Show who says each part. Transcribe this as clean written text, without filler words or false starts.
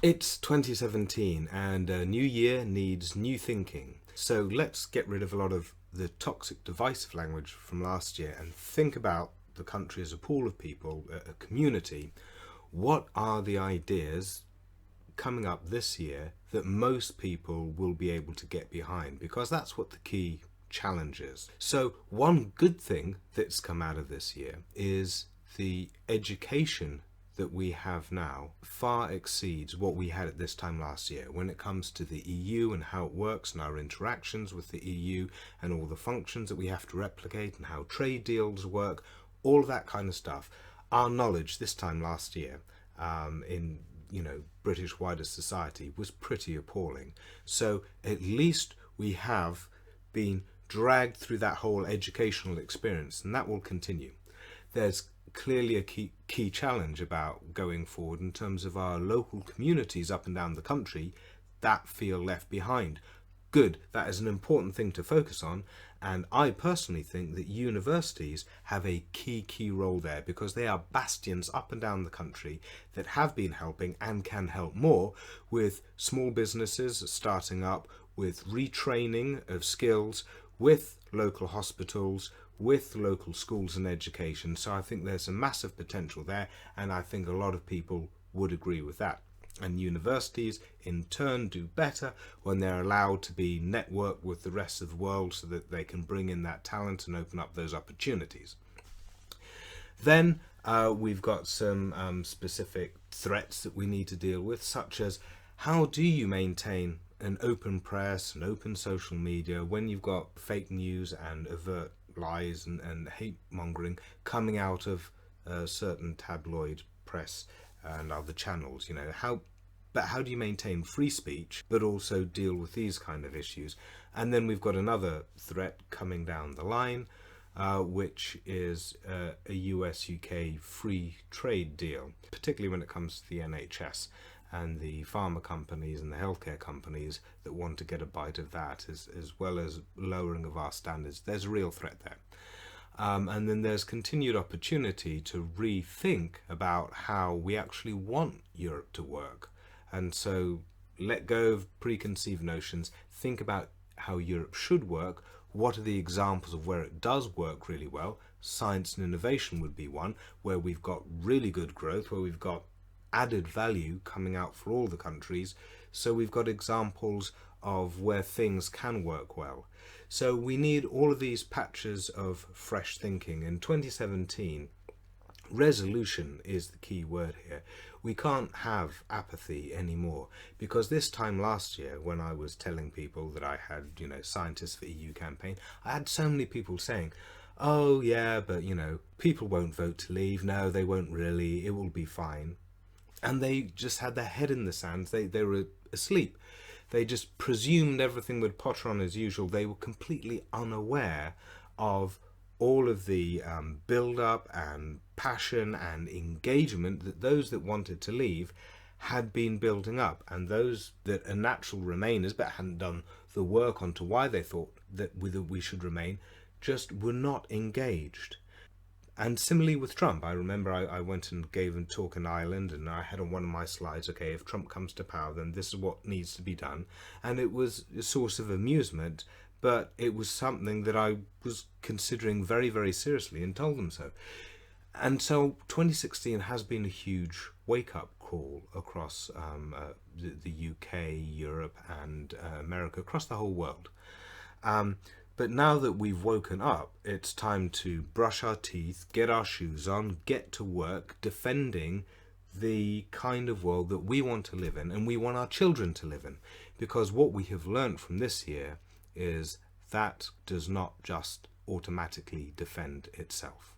Speaker 1: It's 2017 and a new year needs new thinking. So let's get rid of a lot of the toxic divisive language from last year and think about the country as a pool of people, a community. What are the ideas coming up this year that most people will be able to get behind? Because that's what the key challenge is. So one good thing that's come out of this year is the education that we have now far exceeds what we had at this time last year when it comes to the EU and how it works and our interactions with the EU and all the functions that we have to replicate and how trade deals work, all of that kind of stuff. Our knowledge this time last year in British wider society was pretty appalling. So at least we have been dragged through that whole educational experience, and that will continue. There's clearly a key challenge about going forward in terms of our local communities up and down the country that feel left behind. Good, that is an important thing to focus on, and I personally think that universities have a key role there because they are bastions up and down the country that have been helping and can help more with small businesses starting up, with retraining of skills, with local hospitals, with local schools and education. So I think there's a massive potential there, and I think a lot of people would agree with that. And universities in turn do better when they're allowed to be networked with the rest of the world so that they can bring in that talent and open up those opportunities. Then we've got some specific threats that we need to deal with, such as how do you maintain an open press and open social media when you've got fake news and overt lies and hate mongering coming out of certain tabloid press and other channels. How do you maintain free speech but also deal with these kind of issues? And then we've got another threat coming down the line, which is a US-UK free trade deal, particularly when it comes to the NHS and the pharma companies and the healthcare companies that want to get a bite of that, as well as lowering of our standards. There's a real threat there. And then there's continued opportunity to rethink about how we actually want Europe to work. And so let go of preconceived notions, think about how Europe should work. What are the examples of where it does work really well? Science and innovation would be one, where we've got really good growth, where we've got added value coming out for all the countries. So we've got examples of where things can work well. So we need all of these patches of fresh thinking. In 2017, resolution is the key word here. We can't have apathy anymore, because this time last year when I was telling people that I had, Scientists for EU campaign, I had so many people saying, oh yeah, but people won't vote to leave. No, they won't really. It will be fine. And they just had their head in the sand. They were asleep. They just presumed everything would potter on as usual. They were completely unaware of all of the build-up and passion and engagement that those that wanted to leave had been building up, and those that are natural remainers but hadn't done the work onto why they thought that we should remain just were not engaged. And similarly with Trump, I remember I went and gave a talk in Ireland, and I had on one of my slides, okay, if Trump comes to power, then this is what needs to be done. And it was a source of amusement, but it was something that I was considering very, very seriously and told them so. And so 2016 has been a huge wake-up call across the UK, Europe and America, across the whole world. But now that we've woken up, it's time to brush our teeth, get our shoes on, get to work defending the kind of world that we want to live in and we want our children to live in. Because what we have learned from this year is that does not just automatically defend itself.